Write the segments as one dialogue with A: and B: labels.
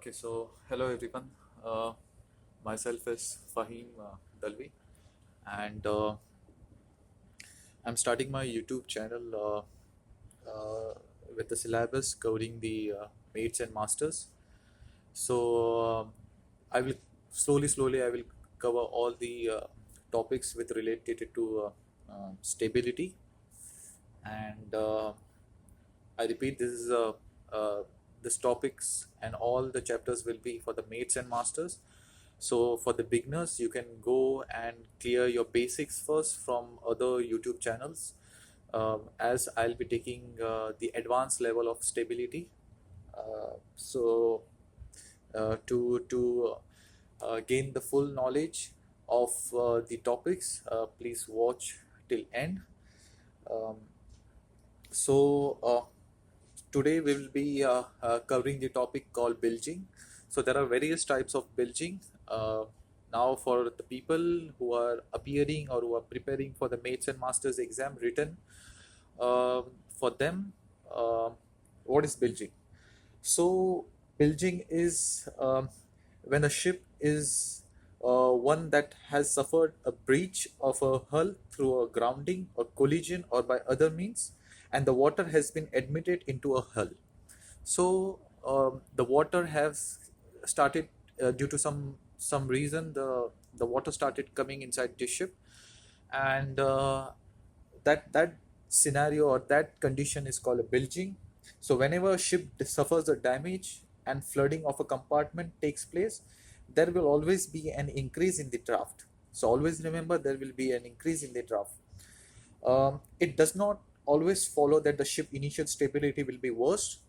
A: Okay, so hello everyone. Uh, Myself is Fahim Dalvi, and I'm starting my YouTube channel with the syllabus covering the mates and masters. So I will slowly I will cover all the topics with related to stability, and I repeat, this topics and all the chapters will be for the mates and masters. So for the beginners, you can go and clear your basics first from other YouTube channels, as I'll be taking the advanced level of stability. To gain the full knowledge of the topics, please watch till end. Um, so today we will be covering the topic called bilging. So there are various types of bilging. Now for the people who are appearing or who are preparing for the mates and masters exam written, for them, what is bilging? So bilging is when a ship is one that has suffered a breach of a hull through a grounding, a collision, or by other means, and the water has been admitted into a hull. So the water has started due to some reason the water started coming inside the ship, and that scenario or that condition is called a bilging. So whenever a ship suffers a damage and flooding of a compartment takes place, there will always be an increase in the draft. So always remember, there will be an increase in the draft. It does not always follow that the ship initial stability will be worse.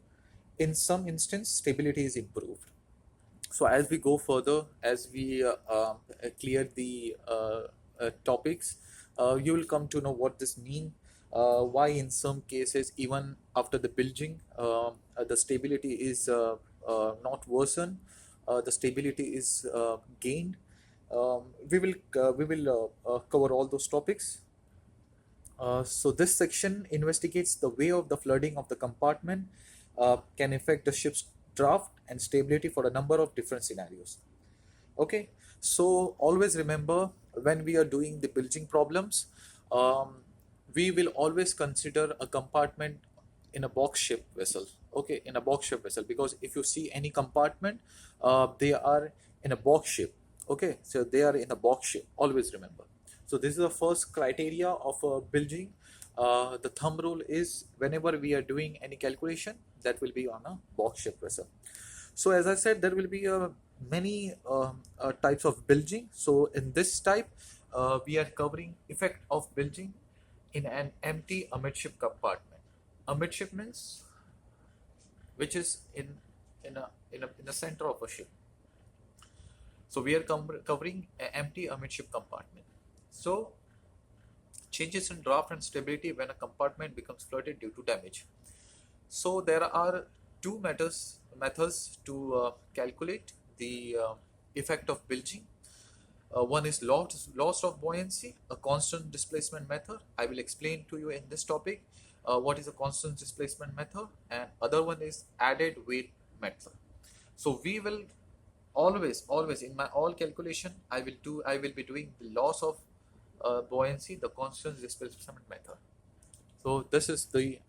A: In some instance, stability is improved. So as we go further, as we clear the topics, you will come to know what this means. Why in some cases, even after the bilging, the stability is not worsened, the stability is gained. We will cover all those topics. So this section investigates the way of the flooding of the compartment can affect the ship's draft and stability for a number of different scenarios. Okay, so always remember, when we are doing the bilging problems, um, we will always consider a compartment in a box ship vessel. Okay, in a box ship vessel, because if you see any compartment, they are in a box ship. Okay, so they are in a box ship. Always remember. So this is the first criteria of bilging. The thumb rule is, whenever we are doing any calculation, that will be on a box ship vessel. So as I said, there will be many types of bilging. So in this type, we are covering effect of bilging in an empty amidship compartment. Amidship means which is in the center of a ship. So we are covering an empty amidship compartment. So changes in draft and stability when a compartment becomes flooded due to damage. So there are two methods to calculate the effect of bilging. One is loss of buoyancy, a constant displacement method. I will explain to you in this topic what is a constant displacement method, and other one is added weight method. So we will always in my all calculation, I will be doing the loss of buoyancy, the constant displacement method. So this is the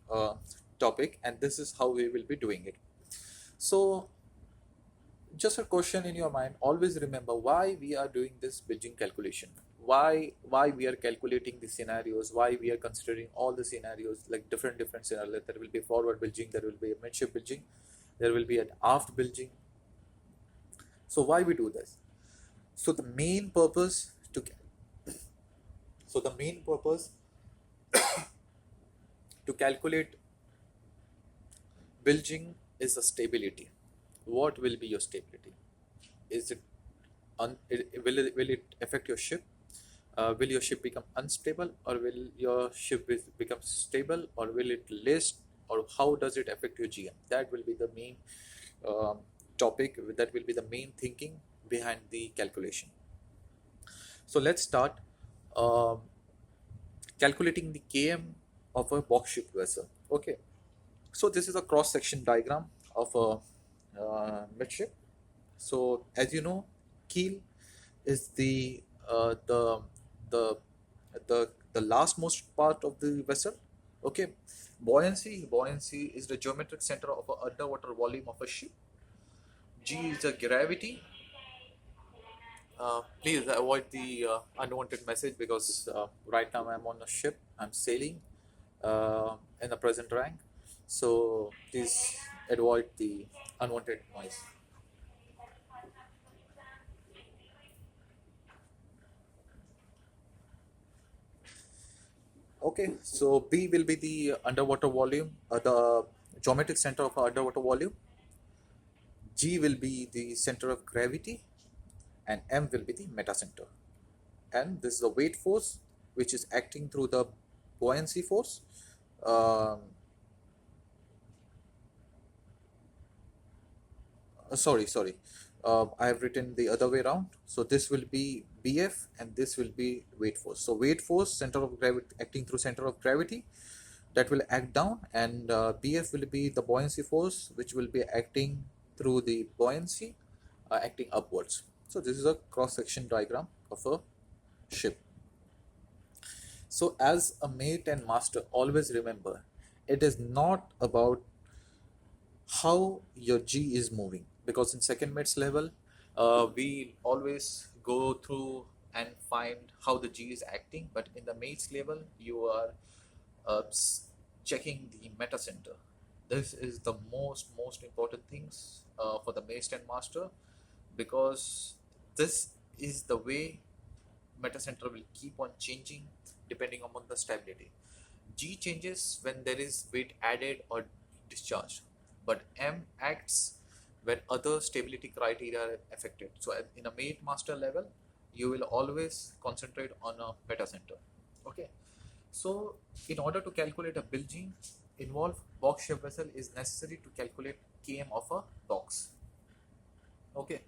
A: topic, and this is how we will be doing it. So just a question in your mind, always remember why we are doing this bilging calculation. Why we are calculating the scenarios, why we are considering all the scenarios, like different scenarios. There will be forward bilging, there will be a midship bilging, there will be an aft bilging. So why we do this? So the main purpose to so the main purpose to calculate bilging is a stability. What will be your stability? Is it will it affect your ship? Will your ship become unstable, or will your ship become stable, or will it list, or how does it affect your GM? That will be the main topic. That will be the main thinking behind the calculation. So let's start calculating the KM of a box ship vessel. Okay, so this is a cross section diagram of a midship. So as you know, keel is the the the last most part of the vessel. Okay, buoyancy is the geometric center of an underwater volume of a ship. G is the gravity. Please avoid the unwanted message because right now I'm on a ship. I'm sailing in the present rank, so please avoid the unwanted noise. Okay, so B will be the underwater volume, the geometric center of our underwater volume. G will be the center of gravity, and M will be the metacenter. And this is the weight force, which is acting through the buoyancy force. Um, sorry. I have written the other way around. So this will be BF, and this will be weight force. So weight force, center of gravity, acting through center of gravity, that will act down, and BF will be the buoyancy force, which will be acting through the buoyancy, acting upwards. So this is a cross section diagram of a ship. So as a mate and master, always remember, it is not about how your G is moving, because in second mates level, we always go through and find how the G is acting, but in the mates level, you are uh, checking the meta center. This is the most important things for the mates and master, because this is the way meta center will keep on changing depending upon the stability. G changes when there is weight added or discharged, but M acts when other stability criteria are affected. So in a mate master level, you will always concentrate on a meta center. Okay. So in order to calculate a bilging involved box shape vessel, is necessary to calculate km of a box. Okay.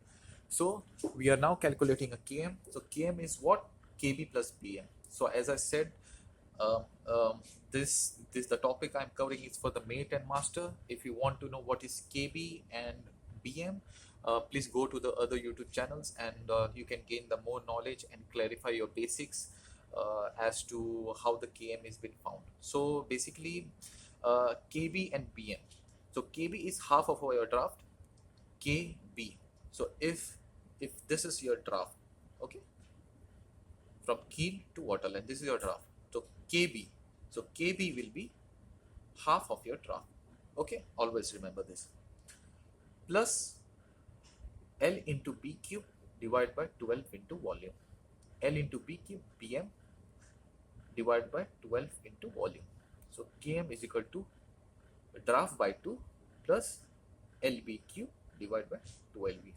A: So we are now calculating a km. So km is what? Kb plus bm. So as I said, um, um, this the topic I'm covering is for the mate and master. If you want to know what is kb and bm, please go to the other YouTube channels, and you can gain the more knowledge and clarify your basics as to how the km is been found. So basically, kb and bm. So kb is half of our draft, kb. So if this is your draft, okay, from keel to waterline, this is your draft. So kb, so kb will be half of your draft. Okay, always remember this, plus L into b cube divided by 12 into volume. L into b cube bm divided by 12 into volume. So km is equal to draft by 2 plus lb cube divided by 12b.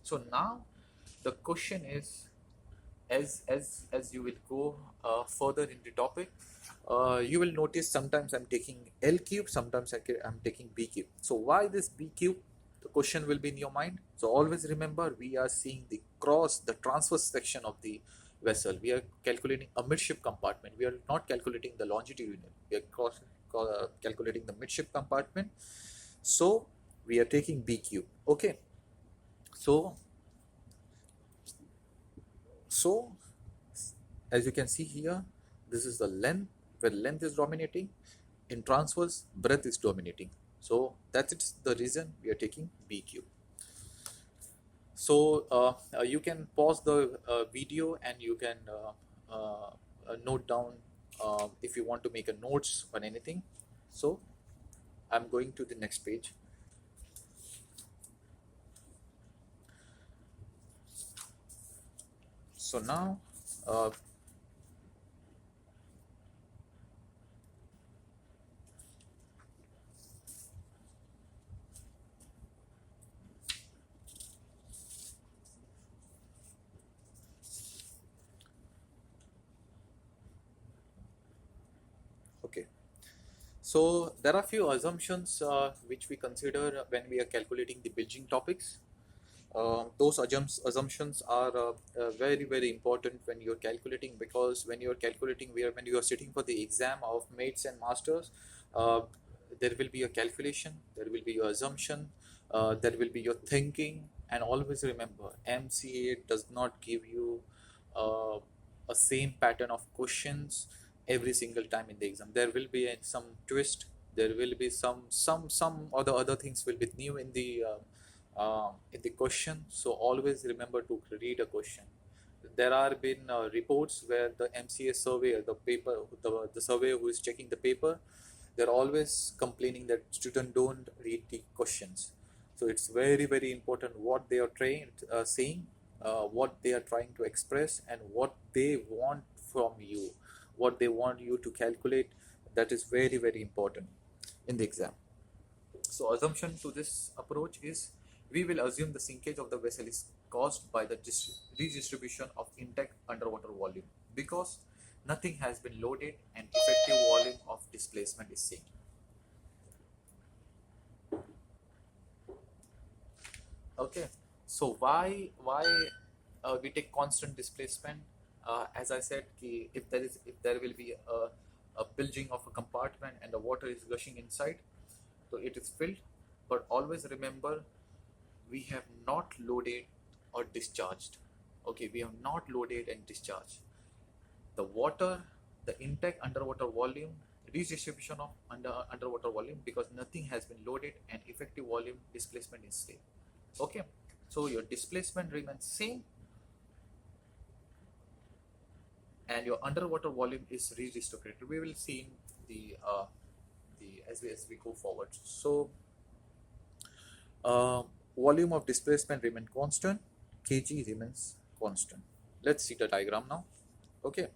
A: So now the question is, as you will go further in the topic, you will notice sometimes I'm taking L cube, sometimes I'm taking B cube. So why this B cube? The question will be in your mind. So always remember, we are seeing the transverse section of the vessel. We are calculating a midship compartment. We are not calculating the longitudinal. We are calculating the midship compartment. So we are taking B cube. Okay. So so as you can see here, this is the length, where length is dominating. In transverse, breadth is dominating. So that's the reason we are taking B cube. So you can pause the video, and you can note down if you want to make a notes on anything. So I'm going to the next page. So now uh, okay. So there are few assumptions which we consider when we are calculating the bilging topics. Those assumptions are very important when you're calculating, because when you're calculating, when you are sitting for the exam of mates and masters, uh, there will be a calculation, there will be your assumption, there will be your thinking, And always remember, MCA does not give you uh, a same pattern of questions every single time in the exam. There will be some twist. There will be some other things will be new in the question. So always remember to read a question. There are been reports where the MCA surveyor, the surveyor who is checking the paper, they're always complaining that students don't read the questions. So it's very important what they are saying, what they are trying to express, and what they want from you, what they want you to calculate. That is very important in the exam. So assumption to this approach is, we will assume the sinkage of the vessel is caused by the redistribution of intake underwater volume, because nothing has been loaded and effective volume of displacement is same. Okay, so why we take constant displacement? As I said, if there will be a bilging of a compartment and the water is gushing inside, so it is filled. But always remember, we have not loaded or discharged. Okay, we have not loaded and discharged. The water, the intake underwater volume, redistribution of underwater volume, because nothing has been loaded and effective volume displacement is same. Okay, so your displacement remains same and your underwater volume is redistributed. We will see in the as we go forward. So volume of displacement remain constant, kg remains constant. Let's see the diagram now. Okay,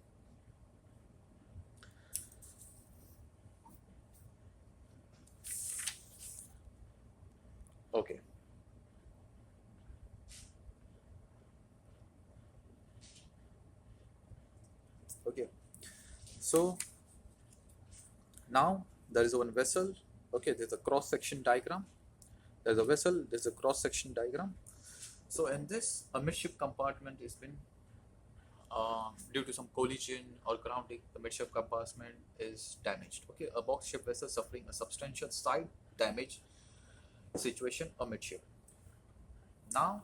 A: okay, okay. So now there is one vessel. Okay, there's a cross section diagram. There's a vessel, there's a cross section diagram. So in this, a midship compartment has been due to some collision or grounding, the midship compartment is damaged. Okay, a box ship vessel suffering a substantial side damage situation amidship. Now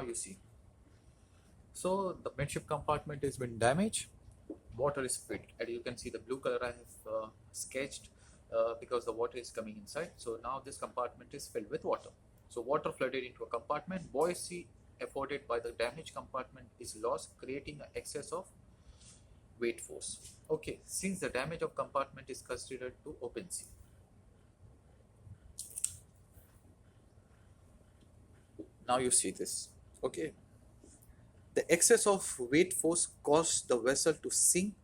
A: you see. So the midship compartment has been damaged. Water is filled, and you can see the blue color I have sketched because the water is coming inside. So now this compartment is filled with water. So water flooded into a compartment. Buoyancy afforded by the damaged compartment is lost, creating an excess of weight force. Okay, since the damage of compartment is considered to open sea. Now you see this. Okay, the excess of weight force caused the vessel to sink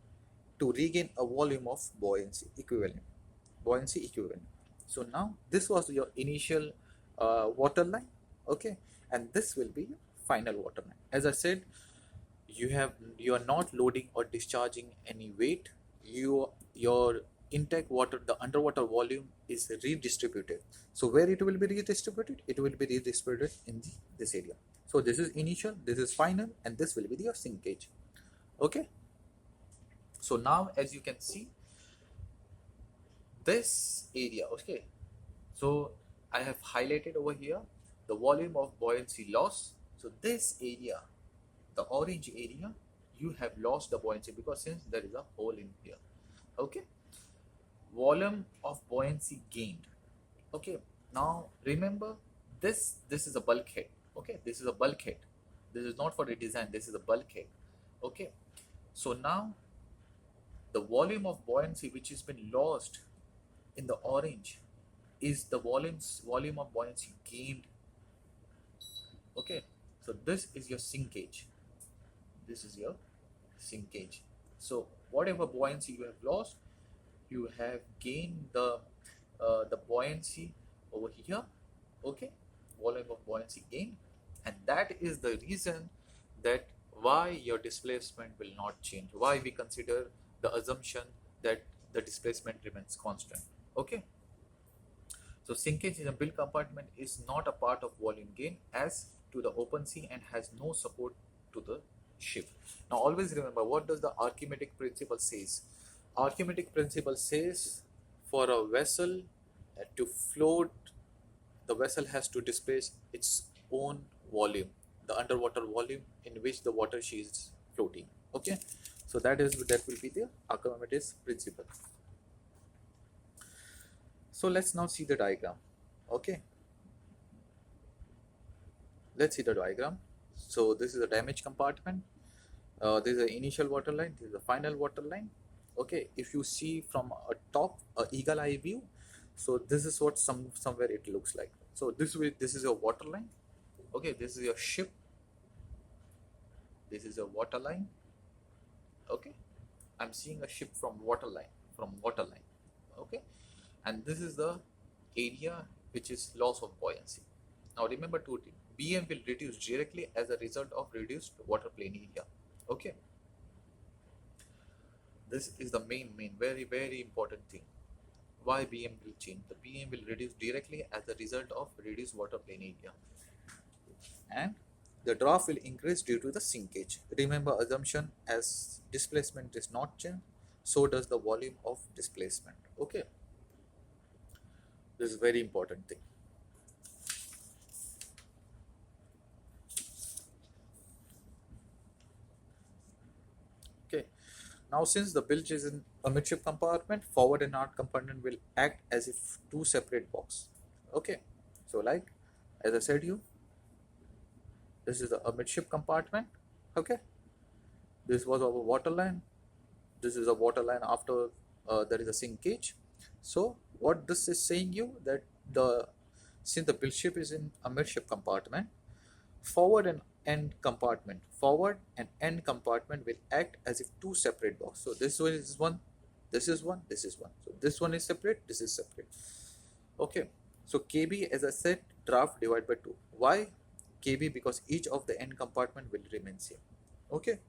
A: to regain a volume of buoyancy equivalent. So now this was your initial water line. Okay, and this will be your final water line. As I said, you are not loading or discharging any weight. Your intake water, the underwater volume is redistributed. So where it will be redistributed? It will be redistributed in this area. So this is initial, this is final, and this will be your sinkage. Okay, so now as you can see, this area, okay, so I have highlighted over here the volume of buoyancy loss. So this area, the orange area, you have lost the buoyancy, because since there is a hole in here. Okay, volume of buoyancy gained. Okay, now remember, this is a bulkhead. Okay, this is a bulkhead. This is not for redesign, this is a bulkhead. Okay, so now the volume of buoyancy which has been lost in the orange is the volume of buoyancy gained. Okay, so this is your sinkage. This is your sinkage. So whatever buoyancy you have lost, you have gained the buoyancy over here. Okay, volume of buoyancy gained, and that is the reason that why your displacement will not change, why we consider the assumption that the displacement remains constant. Okay, so sinkage in a bilge compartment is not a part of volume gain as to the open sea and has no support to the ship. Now always remember, what does the Archimedes principle says? Archimedes principle says for a vessel to float the vessel has to displace its own volume, the underwater volume in which the water she is floating. Okay, so that will be the Archimedes principle. So let's now see the diagram. Okay, let's see the diagram. So this is a damage compartment. This is the initial water line. This is the final water line. Okay, if you see from a top, a eagle eye view, so this is what somewhere it looks like. So this is your water line. Okay, this is your ship. This is a water line. Okay, I'm seeing a ship from water line. Okay, and this is the area which is loss of buoyancy. Now remember two things. BM will reduce directly as a result of reduced water plane area. Okay, this is the main very important thing. Why BM will change? The BM will reduce directly as a result of reduced water plane area, and the draft will increase due to the sinkage. Remember assumption, as displacement is not changed, so does the volume of displacement. Okay, this is very important thing. Okay, now since the bilge is in a midship compartment, forward and aft compartment will act as if two separate boxes. Okay, so like as I said you, this is a midship compartment. Okay, this was our water line. This is a water line after there is a sinkage. So what this is saying you, that since the bilge is in a midship compartment, forward and end compartment will act as if two separate boxes. So this one is one, this is one, this is one. So this one is separate, this is separate. Okay, so KB, as I said, draft divided by 2. Why KB? Because each of the end compartment will remain same. Okay,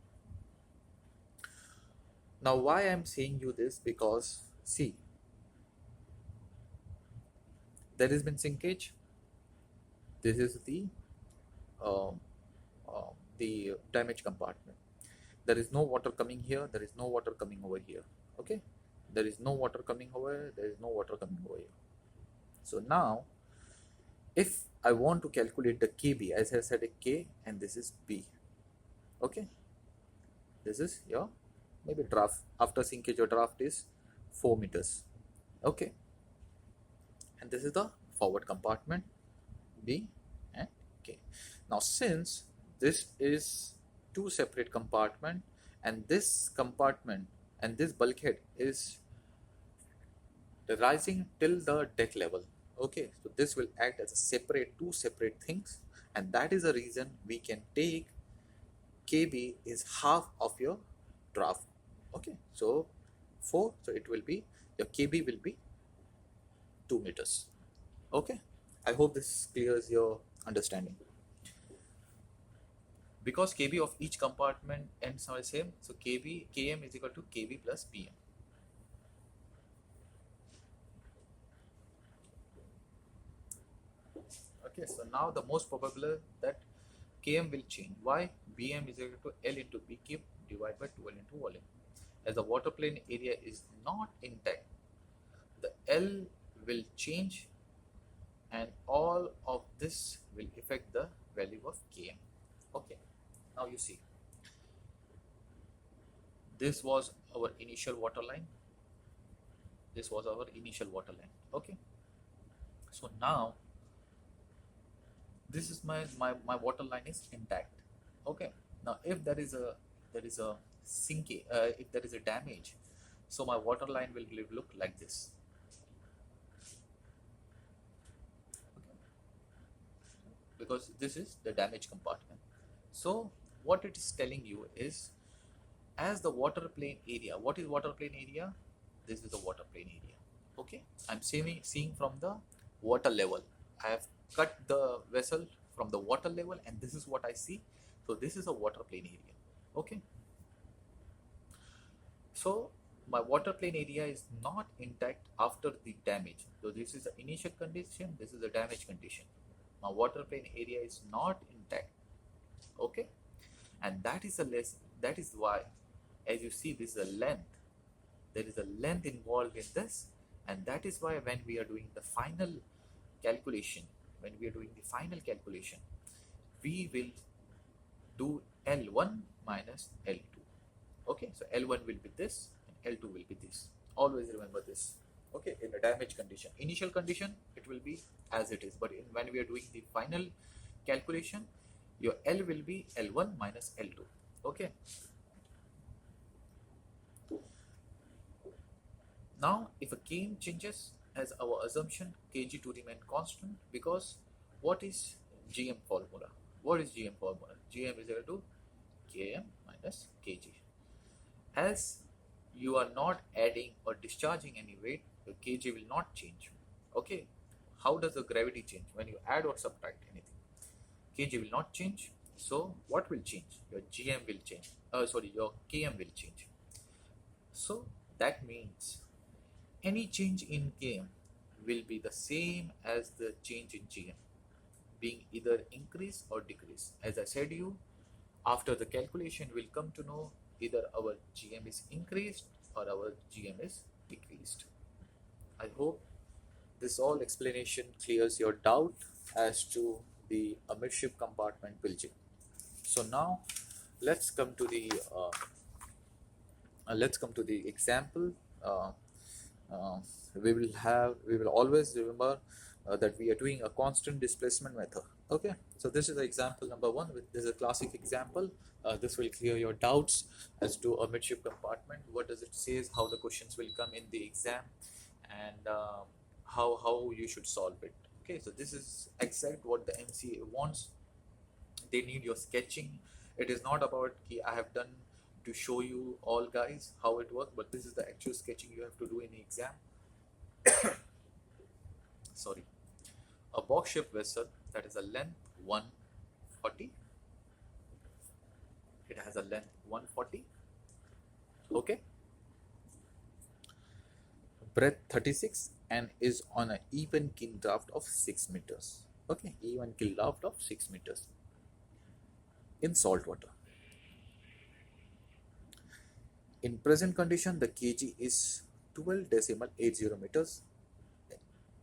A: now why I'm saying you this? Because see, there has been sinkage. This is uh, the damage compartment. There is no water coming here, there is no water coming over here. Okay, there is no water coming over here, there is no water coming over here. So now if I want to calculate the KB, as I said, a K and this is B. Okay, this is your maybe draft. After sinkage your draft is 4 meters. Okay, and this is the forward compartment B and K. Now since this is two separate compartment, and this compartment and this bulkhead is rising till the deck level. Okay, so this will act as a two separate things, and that is the reason we can take KB is half of your draft. Okay, so 4, so it will be, your KB will be 2 meters. Okay, I hope this clears your understanding. Because KB of each compartment ends are the same, so KM is equal to KB plus BM. Okay, so now the most probable that Km will change. Why? Bm is equal to L into B cube divided by 2L into volume. As the water plane area is not intact, the L will change, and all of this will affect the value of Km. Okay, now you see, this was our initial water line. This was our initial water line. Okay, so now this is my water line is intact. Okay, now if there is a sinking, if there is a damage, so my water line will look like this. Okay, because this is the damage compartment. So what it is telling you is, as the water plane area, what is water plane area? This is the water plane area. Okay, I'm seeing from the water level. I have cut the vessel from the water level, and this is what I see. So this is a water plane area. Okay, so my water plane area is not intact after the damage. So this is the initial condition, this is the damage condition. My water plane area is not intact. Okay, and that is why, as you see, this is a length. There is a length involved in this, and that is why when we are doing the final calculation, when we are doing the final calculation, we will do L1 minus L2. Okay, so L1 will be this and L2 will be this. Always remember this. Okay, in a damage condition, initial condition, it will be as it is, but when we are doing the final calculation, your L will be L1 minus L2. Okay. Now, if a km changes, as our assumption kg to remain constant, because what is Gm formula? What is Gm formula? Gm is equal to Km minus Kg. As you are not adding or discharging any weight, your Kg will not change. Okay. How does the gravity change when you add or subtract anything? Kg will not change. So what will change? Your Gm will change. Your Km will change. So that means any change in Km will be the same as the change in Gm, being either increase or decrease. As I said you, after the calculation we'll come to know either our Gm is increased or our Gm is decreased. I hope this all explanation clears your doubt as to the midship compartment bilging. So now let's come to the example. We will always remember that we are doing a constant displacement method. Okay, so this is the example number 1. This is a classic example. This will clear your doubts as to a midship compartment. What does it say? How the questions will come in the exam, and how you should solve it. Okay, so this is exact what the MCA wants. They need your sketching. It is not about I have done to show you all guys how it works, but this is the actual sketching you have to do in the exam. Sorry. A box shaped vessel that is a length 140. It has a length 140. Okay. Breadth 36 and is on an even keel draft of 6 meters. Okay, even keel draft of 6 meters in salt water. In present condition, the kg is 12.80 meters.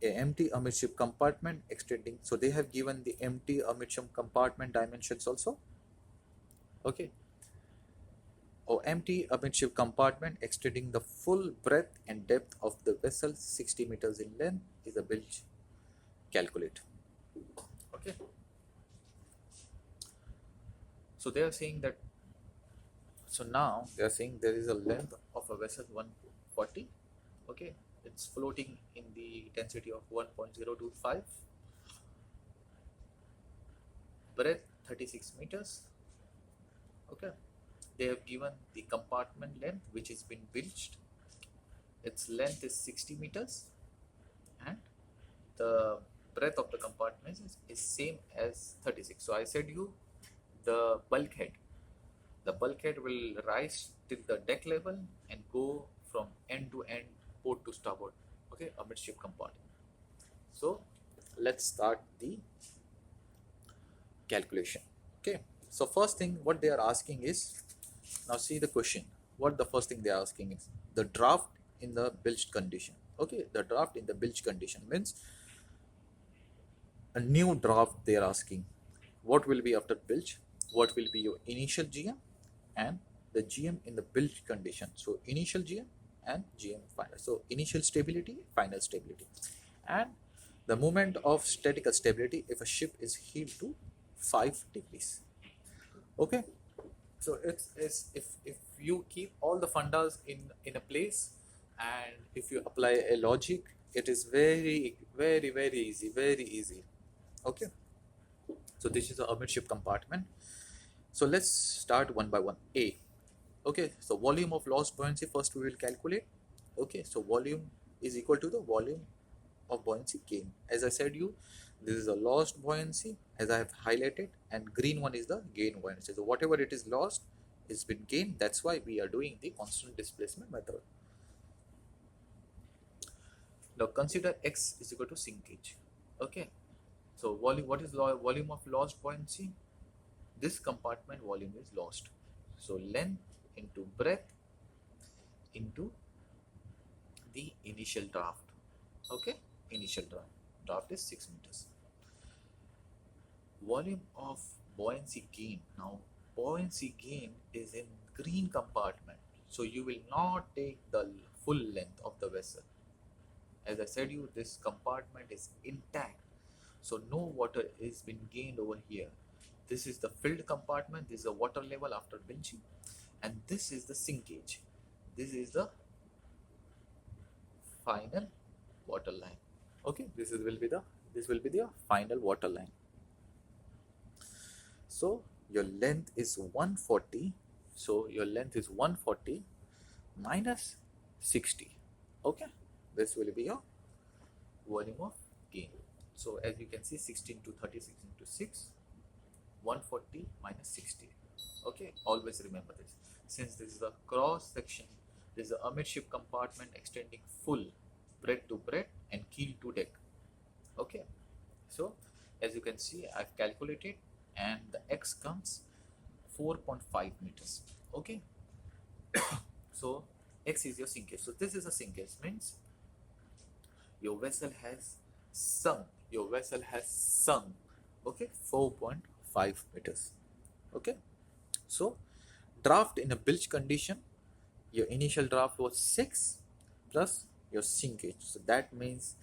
A: A empty midship compartment extending. So they have given the empty midship compartment dimensions also. Okay. Or empty midship compartment extending the full breadth and depth of the vessel 60 meters in length is a bilge. Calculate. Okay. So they are saying that. So now they are saying there is a length of a vessel 140. Okay. It's floating in the density of 1.025. Breadth 36 meters. Okay. They have given the compartment length which has been bilged. Its length is 60 meters and the breadth of the compartment is same as 36. So I said you the bulkhead will rise till the deck level and go from end to end, port to starboard. Okay, a midship compartment. So let's start the calculation. Okay, so first thing what they are asking is, now see the question. What the first thing they are asking is the draft in the bilged condition. Okay, the draft in the bilged condition means a new draft they are asking. What will be after bilge? What will be your initial GM and the GM in the bilged condition? So initial GM and GM final. So initial stability, final stability, and the moment of statical stability if a ship is heeled to 5 degrees. Okay. So it's if you keep all the fundas in a place and if you apply a logic, it is very easy. Okay. So this is a midship compartment. So let's start one by one. A. Okay, so volume of lost buoyancy first we will calculate. Okay, so volume is equal to the volume of buoyancy gain. As I said you, this is a lost buoyancy as I have highlighted, and green one is the gain buoyancy. So whatever it is lost is been gained. That's why we are doing the constant displacement method. Now consider x is equal to sinkage. Okay, so volume, what is volume of lost buoyancy? This compartment volume is lost. So length into breadth into the initial draft. Okay, initial draft is 6 meters. volume of buoyancy gain. Now buoyancy gain is in green compartment, so you will not take the full length of the vessel. As I said you, this compartment is intact, so no water is been gained over here. This is the filled compartment, this is the water level after benching, and this is the sinkage. This is the final water line. Okay, this will be the final water line. So your length is 140. So your length is 140 minus 60. Okay, this will be your volume of gain. So as you can see, 16 to 36 into 6, 140 minus 60. Okay, always remember this. Since this is a cross section, this is a midship compartment extending full breadth to breadth and keel to deck. Okay, so as you can see, I've calculated, and the x comes 4.5 meters. Okay, so x is your sinkage. So this is a sinkage, means your vessel has sunk. Okay, 4.5 meters. Okay, so draft in a bilge condition, your initial draft was 6 plus your sinkage, so that means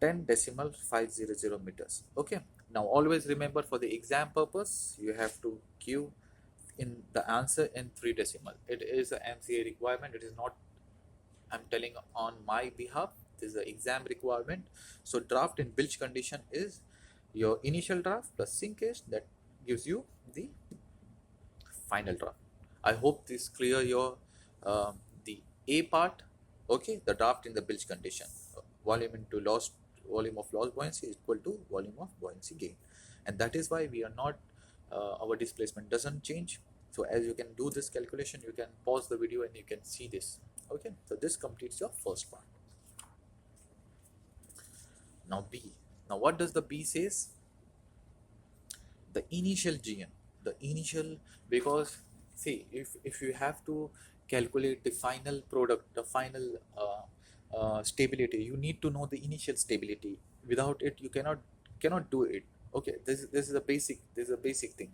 A: 10.500 meters. Okay, now always remember, for the exam purpose you have to give in the answer in 3 decimal. It is a MCA requirement, it is not I'm telling on my behalf, this is the exam requirement. So draft in bilge condition is your initial draft plus sinkage, that gives you the final draft. I hope this clear your the A part. Okay, the draft in the bilge condition, volume into lost volume of lost buoyancy is equal to volume of buoyancy gain, and that is why we are not our displacement doesn't change. So as you can do this calculation, you can pause the video and you can see this. Okay, so this completes your first part. Now B. Now what does the B says? The initial GM, the initial, because see, if you have to calculate the final product, the final stability, you need to know the initial stability. Without it you cannot do it. Okay, this is a basic thing.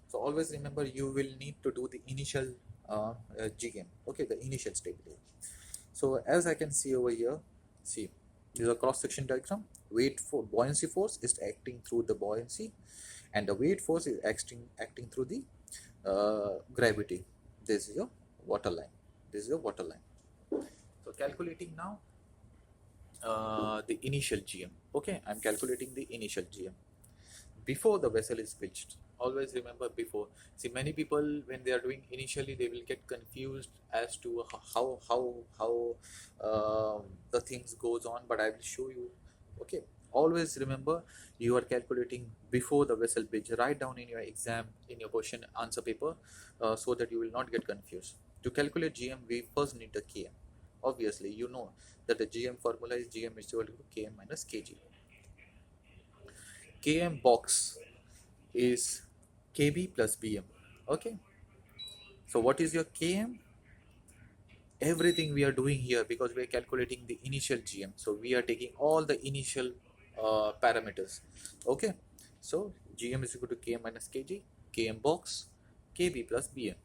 A: So always remember, you will need to do the initial GM. Okay, the initial stability. So as I can see over here, see, this is a cross section diagram. Weight for buoyancy force is acting through the buoyancy, and the weight force is acting through the gravity. This is your water line. So calculating now the initial GM. Okay, I'm calculating the initial GM before the vessel is pitched. Always remember before. See, many people, when they are doing initially, they will get confused as to how the things goes on, but I will show you. Okay, always remember, you are calculating before the vessel pitch. Write down in your exam, in your question answer paper, so that you will not get confused. To calculate GM, we first need the KM. Obviously, you know that the GM formula is GM is equal to KM minus KG. KM box is KB plus BM. Okay, so what is your KM? Everything we are doing here, because we are calculating the initial GM, so we are taking all the initial parameters. Okay, so GM is equal to KM minus KG, KM box, KB plus BM.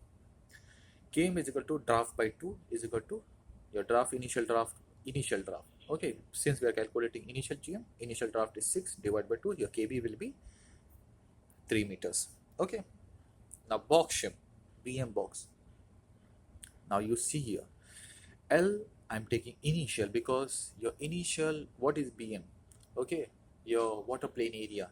A: KM is equal to draft by 2 is equal to your initial draft. Okay, since we are calculating initial GM, initial draft is 6 divided by 2, your KB will be 3 meters. Okay, now box ship, BM box. Now you see here, L I'm taking initial, because your initial, what is BM? Okay, your water plane area.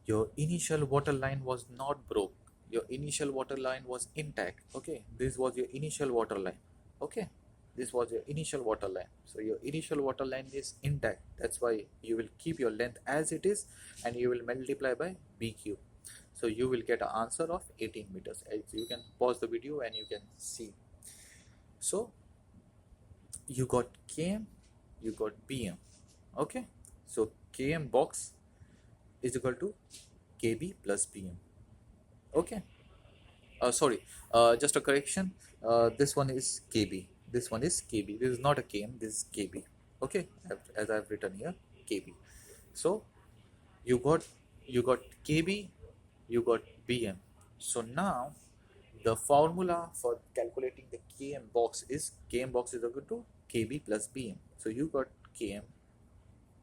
A: Your initial water line was not broke. Your initial water line was intact. Okay, this was your initial water line. Okay, this was your initial water line. So your initial water line is intact. That's why you will keep your length as it is, and you will multiply by BQ. So you will get an answer of 18 meters. You can pause the video and you can see. So you got KM, you got BM. Okay, so KM box is equal to KB plus BM. Okay, sorry, just a correction, this one is KB, this one is KB, this is not a KM, this is KB. Okay, as I've written here, KB. So you got you got kb, you got bm. So now the formula for calculating the km box is equal to kb plus bm. So you got km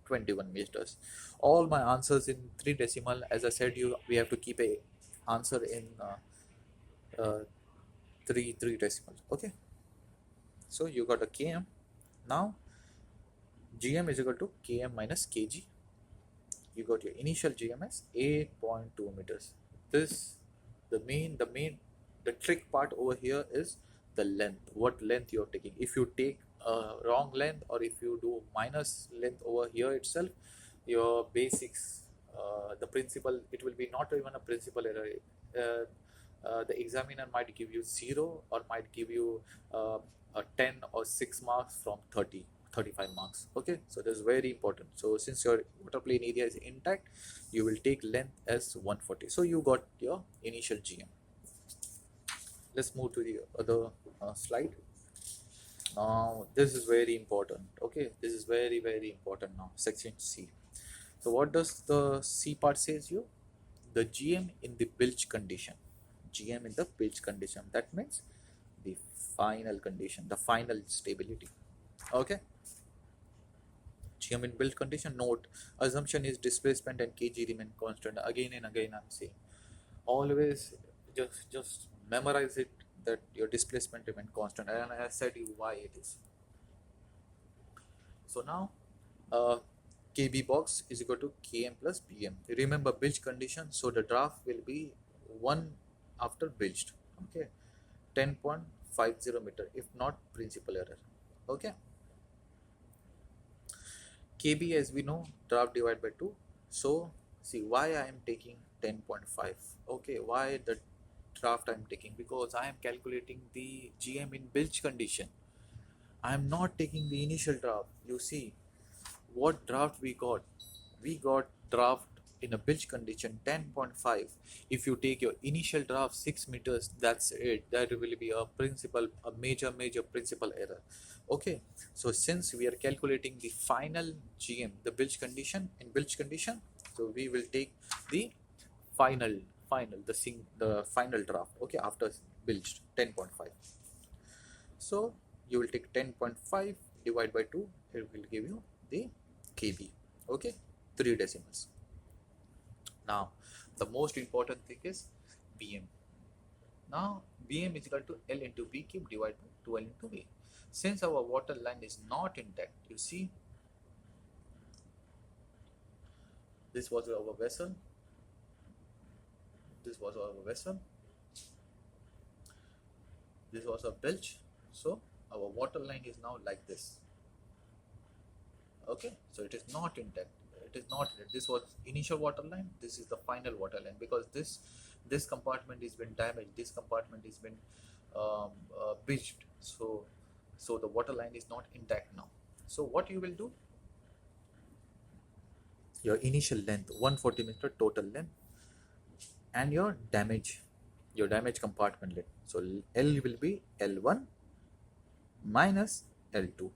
A: 21 meters. All my answers in 3 decimal. As I said, you we have to keep a answer in uh, 3 decimal. Okay, so you got a km. Now gm is equal to km minus kg. You got your initial gm as 8.2 meters. This the trick part over here is the length, what length you're taking. If you take a wrong length, or if you do minus length over here itself, your basics, the principal, it will be not even a principal error. The examiner might give you 0, or might give you a 10 or 6 marks from 35 marks. Okay, so this is very important. So since your water plane area is intact, you will take length as 140. So you got your initial gm. Let's move to the other slide. Now this is very important. Okay, this is very important. Now section c. So what does the c part says you? The gm in the bilge condition. Gm in the bilge condition, that means the final condition, the final stability. Okay, gm in bilge condition. Note, assumption is displacement and kg remain constant. Again and again I'm saying, always just memorize it, that your displacement remain constant, and I said you why it is. So now kb box is equal to km plus bm. Remember bilge condition, so the draft will be 1 after bilged. Okay, 10.50 meter, if not principal error. Okay, kb, as we know, draft divided by 2. So see why I am taking 10.5. Okay, why the draft I am taking? Because I am calculating the gm in bilge condition. I am not taking the initial draft. You see what draft we got. We got draft in a bilge condition 10.5. If you take your initial draft 6 meters, that's it. That will be a major principal error. Okay, so since we are calculating the final gm, the bilge condition, in bilge condition, so we will take the final the final draft. Okay, after bilged 10.5. So you will take 10.5 divided by 2, it will give you the kb. Okay, 3 decimals. Now the most important thing is bm. Now bm is equal to l into b cube divided by 2l into v. Since our water line is not intact, you see, this was our vessel, this was our vessel, this was a bilge. So our water line is now like this. Okay, so it is not intact. It is not, this was initial water line, this is the final water line, because this compartment has been damaged, this compartment has been breached. So the water line is not intact now. So what you will do, your initial length 140 meter total length, and your damage compartment length, so l will be l1 minus l2.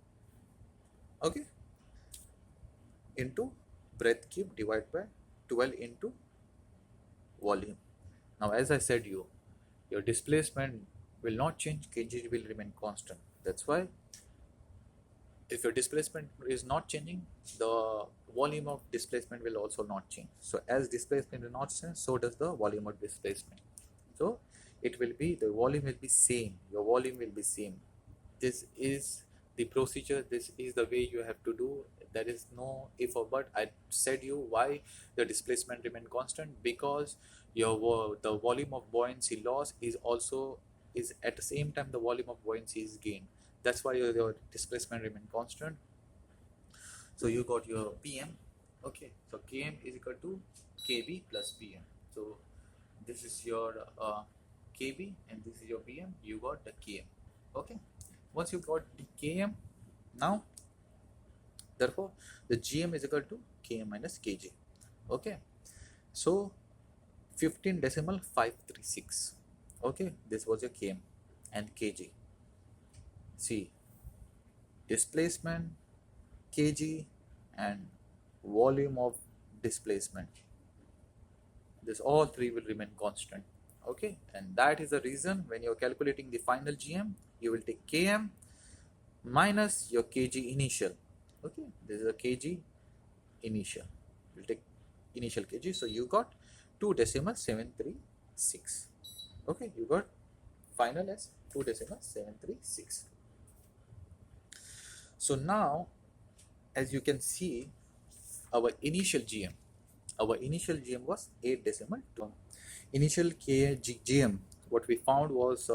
A: Okay, into breadth cube divided by 12 into volume. Now as I said you, your displacement will not change, kg will remain constant. That's why if your displacement is not changing, the volume of displacement will also not change. So as displacement will not change, so does the volume of displacement. So it will be, the volume will be same, your volume will be same. This is the procedure, this is the way you have to do. There is no if or but. I said you why the displacement remain constant, because the volume of buoyancy loss is at the same time the volume of buoyancy is gained. That's why your displacement remain constant. So you got your pm. Okay, so km is equal to kb plus bm. So this is your kb and this is your bm. You got the km. Okay, once you got the km, now therefore the gm is equal to km minus kg. Okay, so 15 decimal 536. Okay, this was your km and kg. See, displacement, kg, and volume of displacement. this all three will remain constant. Okay, and that is the reason when you're calculating the final GM, you will take km minus your kg initial. Okay, this is a kg initial. You'll take initial kg, so you got 2.736. Okay, you got final as 2.736. So now, as you can see, our initial GM was 8.2. Initial GM, what we found was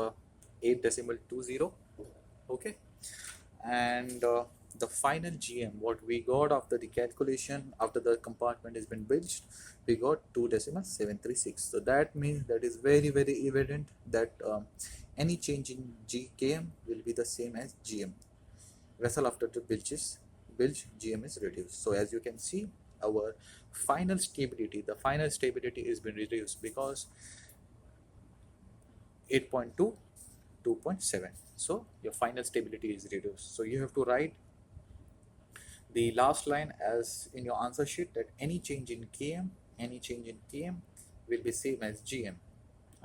A: 8.20. Okay, and the final GM, what we got after the calculation, after the compartment has been built, we got 2.736. So that means that is very evident that any change in GKM will be the same as GM. Vessel after the bilge GM is reduced. So as you can see, our final stability, the final stability has been reduced because 8.2, 2.7. So your final stability is reduced. So you have to write the last line as in your answer sheet, that any change in km will be same as GM.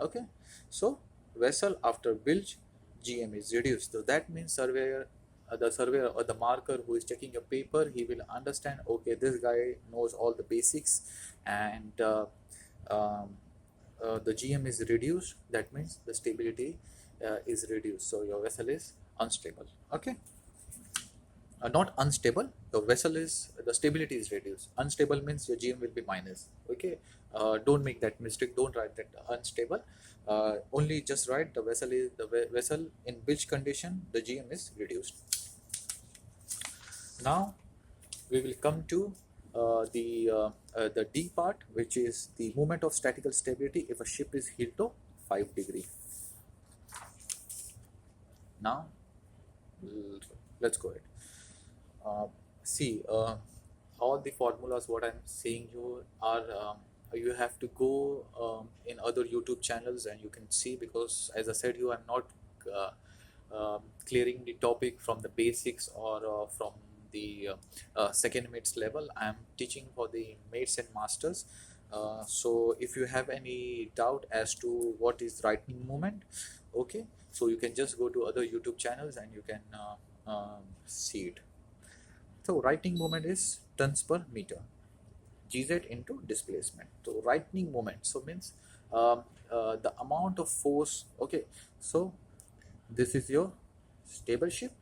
A: Okay, so vessel after bilge GM is reduced. So that means the surveyor or the marker who is checking a paper, he will understand, okay, this guy knows all the basics, and the GM is reduced. That means the stability is reduced. So your vessel is unstable. Okay, not unstable. The stability is reduced. Unstable means your GM will be minus. Okay, don't make that mistake. Don't write that unstable. Only just write the vessel in bilge condition, the GM is reduced. Now we will come to the D part, which is the moment of statical stability if a ship is heeled to 5 degree. Now let's go ahead. See, all the formulas what I'm saying you are you have to go in other YouTube channels and you can see, because as I said you, I'm not clearing the topic from the basics or from the second mates level. I'm teaching for the mates and masters. So if you have any doubt as to what is rightening moment, okay, so you can just go to other YouTube channels and you can see it. So rightening moment is tons per meter, gz into displacement. So rightening moment, so means the amount of force. Okay, so this is your stable ship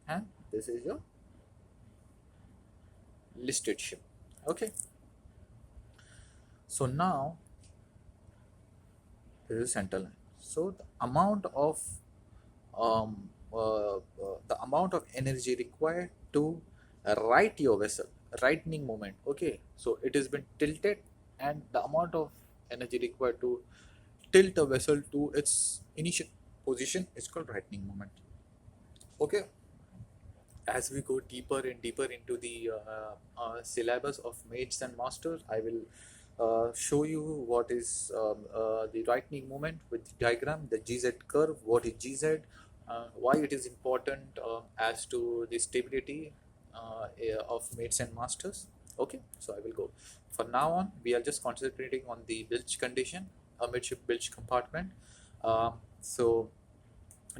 A: and this is your listed ship. Okay, so now this is center line. So the amount of energy required to right your vessel, rightening moment. Okay, so it has been tilted, and the amount of energy required to tilt a vessel to its initial position is called rightening moment. Okay, as we go deeper and deeper into the syllabus of mates and masters, I will show you what is the rightening moment with the diagram, the GZ curve, what is GZ, why it is important as to the stability of mates and masters. Okay, so I will go. From now on, we are just concentrating on the bilge condition, a midship bilge compartment. So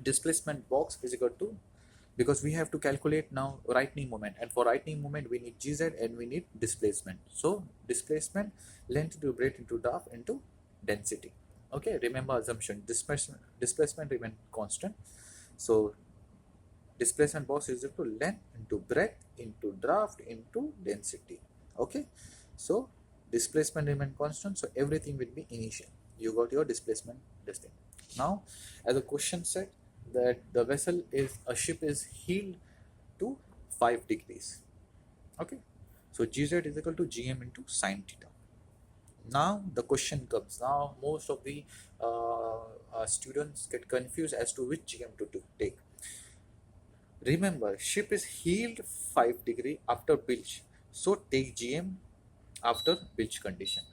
A: displacement box is equal to, because we have to calculate now rightening moment, and for rightening moment we need GZ and we need displacement. So displacement, length to breadth into draft into density. Okay, remember assumption, displacement remain constant. So displacement box is equal to length into breadth into draft into density. Okay, so displacement remain constant, so everything will be initial. You got your displacement this thing. Now as a question said that the vessel is, a ship is heeled to 5 degrees. Okay, so GZ is equal to GM into sine theta. Now the question comes, now most of the students get confused as to which GM to take. Remember, ship is heeled 5 degree after bilge, so take GM after bilge condition.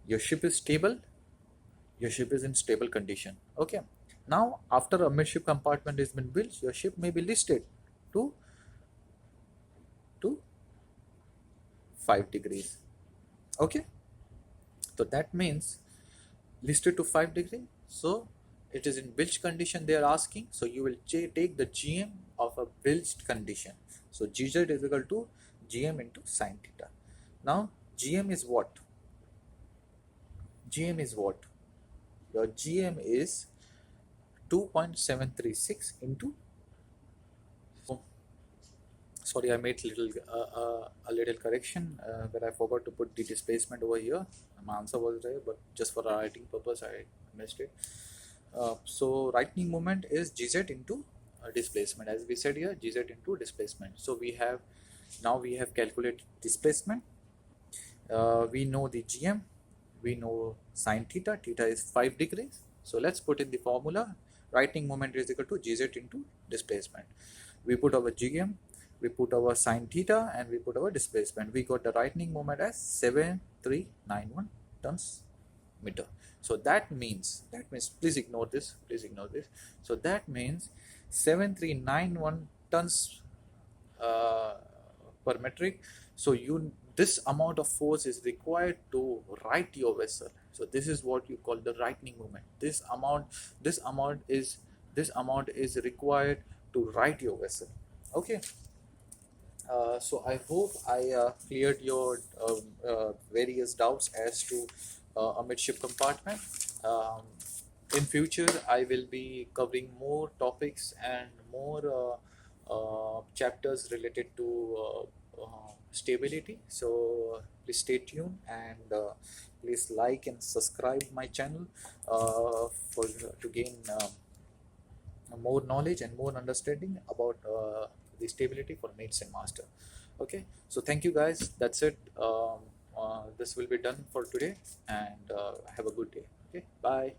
A: Your ship is stable, your ship is in stable condition. Okay, now after a midship compartment has been built, your ship may be listed to 5 degrees. Okay, So that means listed to 5 degree. So it is in bilge condition they are asking. So you will take the GM of a bilged condition. So GZ is equal to GM into sine theta. Now GM is what? GM is what? Your GM is 2.736 into, sorry, I made a little correction where I forgot to put the displacement over here. My answer was there, but just for our writing purpose I missed it. So lightning moment is gz into displacement, as we said here, gz into displacement. So we have calculated displacement. We know the GM, we know sine theta, theta is 5 degrees. So let's put in the formula. Lightning moment is equal to gz into displacement. We put our GM, we put our sine theta, and we put our displacement. We got the lightning moment as 7391 tons meter. So that means please ignore this, so that means 7391 tons per metric. So this amount of force is required to right your vessel. So this is what you call the rightening moment. This amount is required to right your vessel. Okay. So I hope I cleared your various doubts as to a midship compartment. Um, in future, I will be covering more topics and more chapters related to stability. So please stay tuned, and please like and subscribe my channel for to gain more knowledge and more understanding about the stability for mates and master. Okay, so thank you guys, that's it. This will be done for today, and have a good day. Okay, bye.